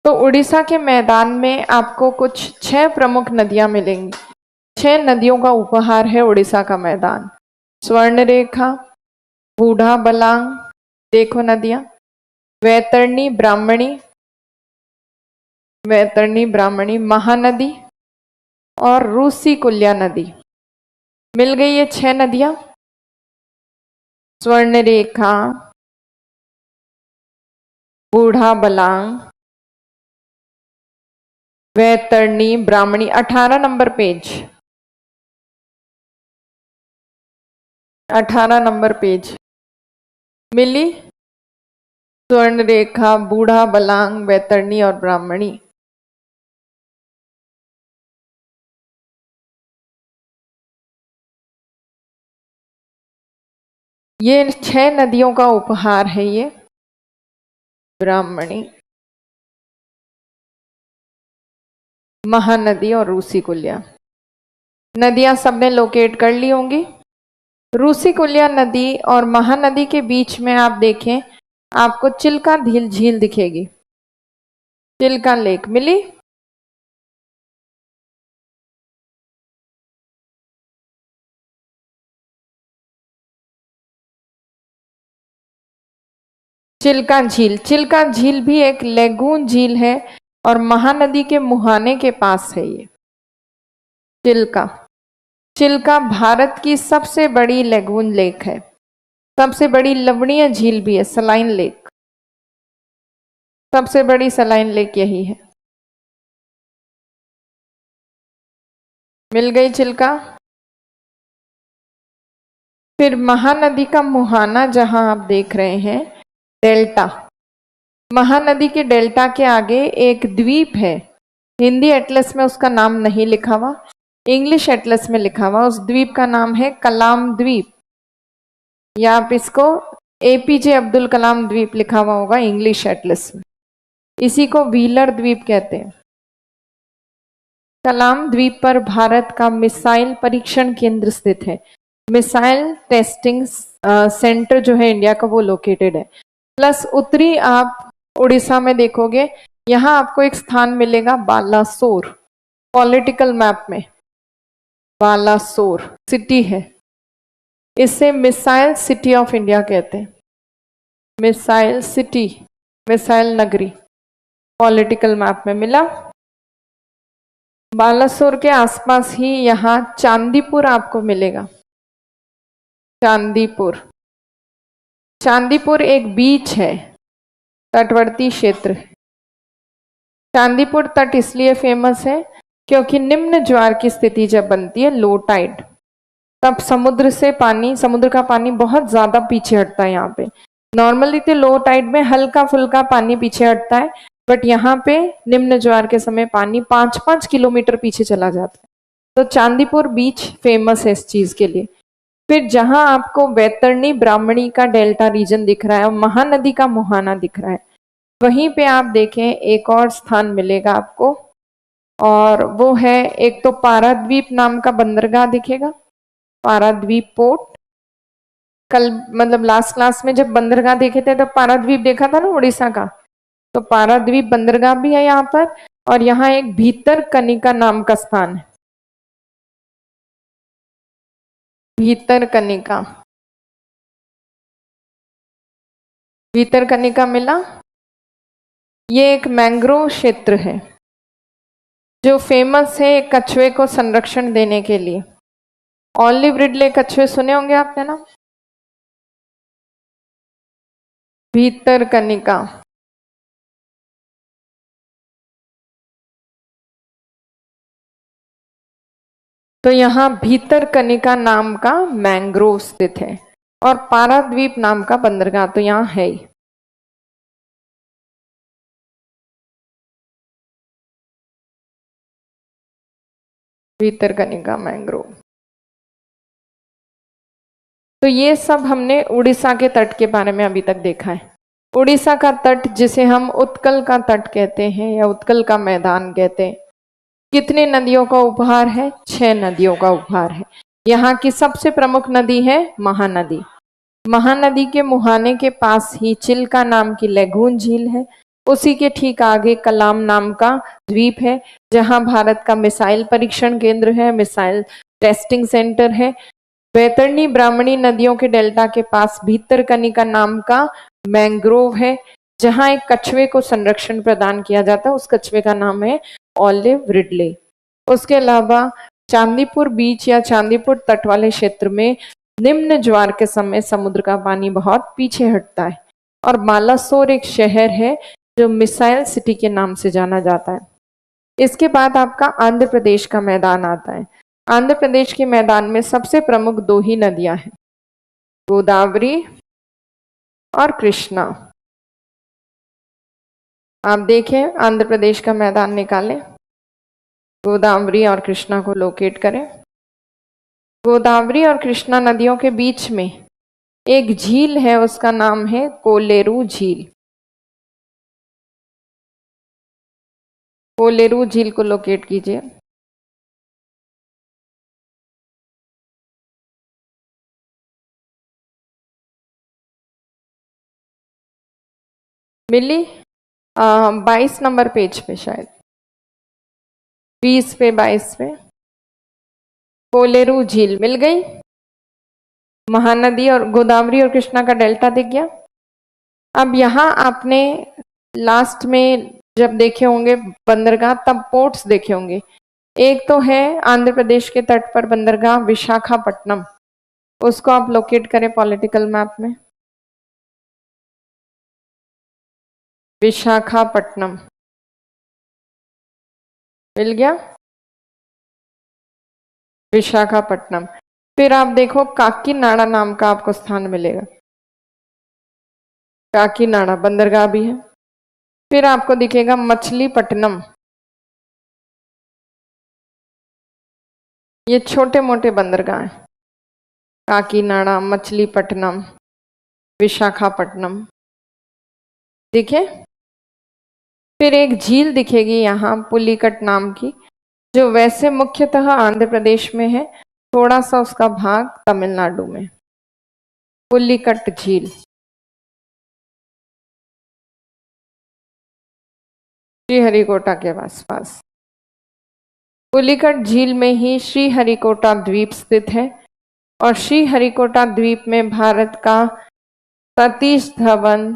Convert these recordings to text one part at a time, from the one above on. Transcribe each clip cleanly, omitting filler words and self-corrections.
तो उड़ीसा के मैदान में आपको कुछ 6 प्रमुख नदियां मिलेंगी। 6 नदियों का उपहार है उड़ीसा का मैदान। स्वर्णरेखा, बूढ़ा बलांग, देखो नदियां, वैतरणी ब्राह्मणी, महानदी और रूसी कुल्या नदी। मिल गई ये 6 नदियां। स्वर्णरेखा, बूढ़ा बलांग, वैतरणी, ब्राह्मणी। 18 नंबर पेज, 18 नंबर पेज मिली। स्वर्णरेखा, बूढ़ा बलांग, वैतरणी और ब्राह्मणी। ये 6 नदियों का उपहार है ये ब्राह्मणी, महानदी और रूसी कुल्या। नदियां सबने लोकेट कर ली होंगी। रूसी कुल्या नदी और महानदी के बीच में आप देखें, आपको चिल्का झील दिखेगी। चिल्का लेक मिली। चिल्का झील भी एक लेगून झील है और महानदी के मुहाने के पास है ये चिल्का भारत की सबसे बड़ी लेगून लेक है। सबसे बड़ी लवणीय झील भी है, सलाइन लेक। सबसे बड़ी सलाइन लेक यही है। मिल गई चिल्का। फिर महानदी का मुहाना जहां आप देख रहे हैं, डेल्टा। महानदी के डेल्टा के आगे एक द्वीप है। हिंदी एटलस में उसका नाम नहीं लिखा हुआ, इंग्लिश एटलस में लिखा हुआ। उस द्वीप का नाम है कलाम द्वीप, या आप इसको एपीजे अब्दुल कलाम द्वीप लिखा हुआ होगा इंग्लिश एटलस में। इसी को व्हीलर द्वीप कहते हैं। कलाम द्वीप पर भारत का मिसाइल परीक्षण केंद्र स्थित है। मिसाइल टेस्टिंग सेंटर जो है इंडिया का, वो लोकेटेड है। प्लस उत्तरी आप उड़ीसा में देखोगे, यहां आपको एक स्थान मिलेगा बालासोर। पॉलिटिकल मैप में बालासोर सिटी है। इसे मिसाइल सिटी ऑफ इंडिया कहते हैं। मिसाइल सिटी, मिसाइल नगरी, पॉलिटिकल मैप में मिला। बालासोर के आसपास ही यहां चांदीपुर आपको मिलेगा। चांदीपुर एक बीच है, तटवर्ती क्षेत्र। चांदीपुर तट इसलिए फेमस है क्योंकि निम्न ज्वार की स्थिति जब बनती है, लो टाइड, तब समुद्र का पानी बहुत ज्यादा पीछे हटता है। यहाँ पे नॉर्मली तो लो टाइड में हल्का फुल्का पानी पीछे हटता है, बट यहाँ पे निम्न ज्वार के समय पानी 5-5 किलोमीटर पीछे चला जाता है। तो चांदीपुर बीच फेमस है इस चीज के लिए। फिर जहां आपको वैतरणी ब्राह्मणी का डेल्टा रीजन दिख रहा है और महानदी का मुहाना दिख रहा है, वहीं पे आप देखें एक और स्थान मिलेगा आपको, और वो है, एक तो पाराद्वीप नाम का बंदरगाह दिखेगा, पाराद्वीप पोर्ट। कल मतलब लास्ट क्लास में जब बंदरगाह देखे थे तो पाराद्वीप देखा था ना उड़ीसा का, तो पाराद्वीप बंदरगाह भी है यहाँ पर। और यहाँ एक भीतरकनिका नाम का स्थान है। भीतरकनिका मिला। ये एक मैंग्रोव क्षेत्र है जो फेमस है कछुए को संरक्षण देने के लिए। ऑलिव रिडले कछुए सुने होंगे आपने ना। भीतरकनिका, तो यहाँ भीतरकनिका नाम का मैंग्रोव स्थित है और पाराद्वीप नाम का बंदरगाह तो यहाँ है ही। भीतरकनिका मैंग्रोव। तो ये सब हमने उड़ीसा के तट के बारे में अभी तक देखा है। उड़ीसा का तट जिसे हम उत्कल का तट कहते हैं या उत्कल का मैदान कहते हैं, कितने नदियों का उपहार है? 6 नदियों का उपहार है। यहाँ की सबसे प्रमुख नदी है महानदी। महानदी के मुहाने के पास ही चिल्का नाम की लेगून झील है। उसी के ठीक आगे कलाम नाम का द्वीप है, जहां भारत का मिसाइल परीक्षण केंद्र है, मिसाइल टेस्टिंग सेंटर है। बैतरणी ब्राह्मणी नदियों के डेल्टा के पास भीतरकनिका नाम का मैंग्रोव है, जहां एक कछुए को संरक्षण प्रदान किया जाता है। उस कछुए का नाम है ऑलिव रिडले। उसके अलावा चांदीपुर बीच या चांदीपुर तट वाले क्षेत्र में निम्न ज्वार के समय समुद्र का पानी बहुत पीछे हटता है। और बालासोर एक शहर है जो मिसाइल सिटी के नाम से जाना जाता है। इसके बाद आपका आंध्र प्रदेश का मैदान आता है। आंध्र प्रदेश के मैदान में सबसे प्रमुख दो ही नदियां हैं, गोदावरी और कृष्णा। आप देखें, आंध्र प्रदेश का मैदान निकालें, गोदावरी और कृष्णा को लोकेट करें। गोदावरी और कृष्णा नदियों के बीच में एक झील है, उसका नाम है कोलेरू झील। कोलेरू झील को लोकेट कीजिए। मिली 22 नंबर पेज पे, शायद 20 पे 22 पे कोलेरू झील मिल गई। महानदी और गोदावरी और कृष्णा का डेल्टा दिख गया। अब यहां आपने लास्ट में जब देखे होंगे बंदरगाह, तब पोर्ट्स देखे होंगे। एक तो है आंध्र प्रदेश के तट पर बंदरगाह विशाखापट्टनम, उसको आप लोकेट करें पॉलिटिकल मैप में। विशाखापट्टनम मिल गया, विशाखापट्टनम। फिर आप देखो काकीनाडा नाम का आपको स्थान मिलेगा, काकीनाडा बंदरगाह भी है। फिर आपको दिखेगा मछलीपट्टनम, ये छोटे मोटे बंदरगाह हैं, काकीनाडा, मछलीपट्टनम, विशाखापट्टनम दिखे। फिर एक झील दिखेगी यहाँ पुलिकट नाम की, जो वैसे मुख्यतः आंध्र प्रदेश में है, थोड़ा सा उसका भाग तमिलनाडु में। पुलिकट झील श्रीहरिकोटा के आसपास। पुलिकट झील में ही श्रीहरिकोटा द्वीप स्थित है, और श्रीहरिकोटा द्वीप में भारत का सतीश धवन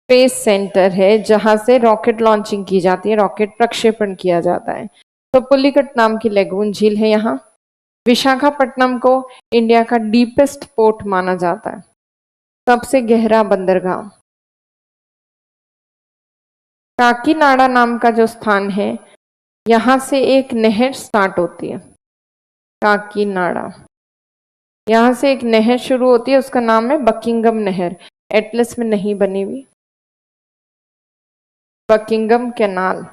स्पेस सेंटर है, जहां से रॉकेट लॉन्चिंग की जाती है, रॉकेट प्रक्षेपण किया जाता है। तो पुलिकट नाम की लेगून झील है यहाँ। विशाखापट्टनम को इंडिया का डीपेस्ट पोर्ट माना जाता है, सबसे गहरा बंदरगाह। काकीनाडा नाम का जो स्थान है, यहां से एक नहर स्टार्ट होती है, काकीनाडा, यहां से एक नहर शुरू होती है, उसका नाम है बकिंगम नहर। एटलस में नहीं बनी हुई, बकिंगम कैनाल।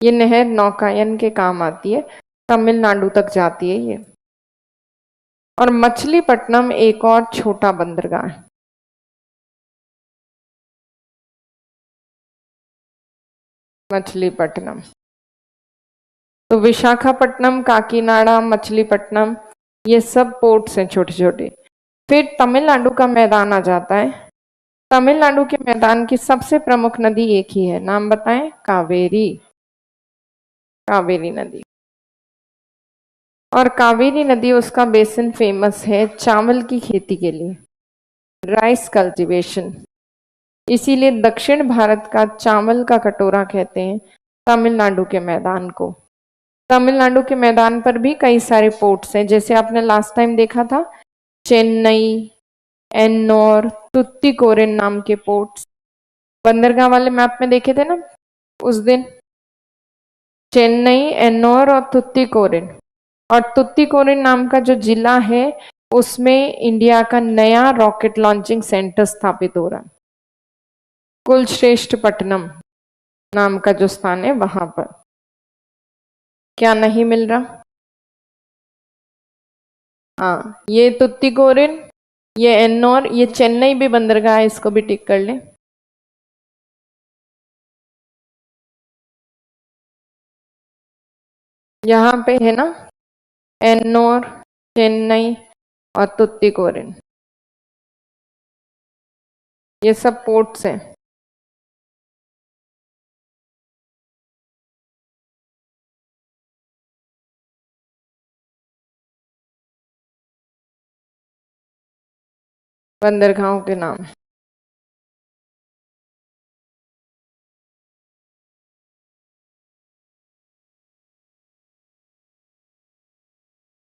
ये नहर नौकायन के काम आती है, तमिलनाडु तक जाती है ये। और मछलीपट्टनम एक और छोटा बंदरगाह है। मछलीपट्टनम, तो विशाखापट्टनम, काकीनाडा, मछलीपट्टनम, ये सब पोर्ट्स हैं छोटे छोटे। फिर तमिलनाडु का मैदान आ जाता है। तमिलनाडु के मैदान की सबसे प्रमुख नदी एक ही है, नाम बताएं, कावेरी, कावेरी नदी। और कावेरी नदी, उसका बेसिन फेमस है चावल की खेती के लिए, राइस कल्टीवेशन। इसीलिए दक्षिण भारत का चावल का कटोरा कहते हैं तमिलनाडु के मैदान को। तमिलनाडु के मैदान पर भी कई सारे पोर्ट्स हैं, जैसे आपने लास्ट टाइम देखा था चेन्नई, एन्नोर, तुत्तीकोरिन नाम के पोर्ट्स बंदरगाह वाले मैप में देखे थे ना उस दिन, चेन्नई, एन्नोर और तुत्तीकोरिन। और तुत्तीकोरिन नाम का जो जिला है, उसमें इंडिया का नया रॉकेट लॉन्चिंग सेंटर स्थापित हो रहा है। कुलश्रेष्ठपट्टनम नाम का जो स्थान है वहां पर। क्या नहीं मिल रहा? हाँ, ये तुत्तीकोरिन, ये एन्नोर, ये चेन्नई भी बंदरगाह है, इसको भी टिक कर लें। यहाँ पे है ना एन्नोर, चेन्नई और तुत्तीकोरिन। ये सब पोर्ट्स हैं। बंदरगाहों के नाम।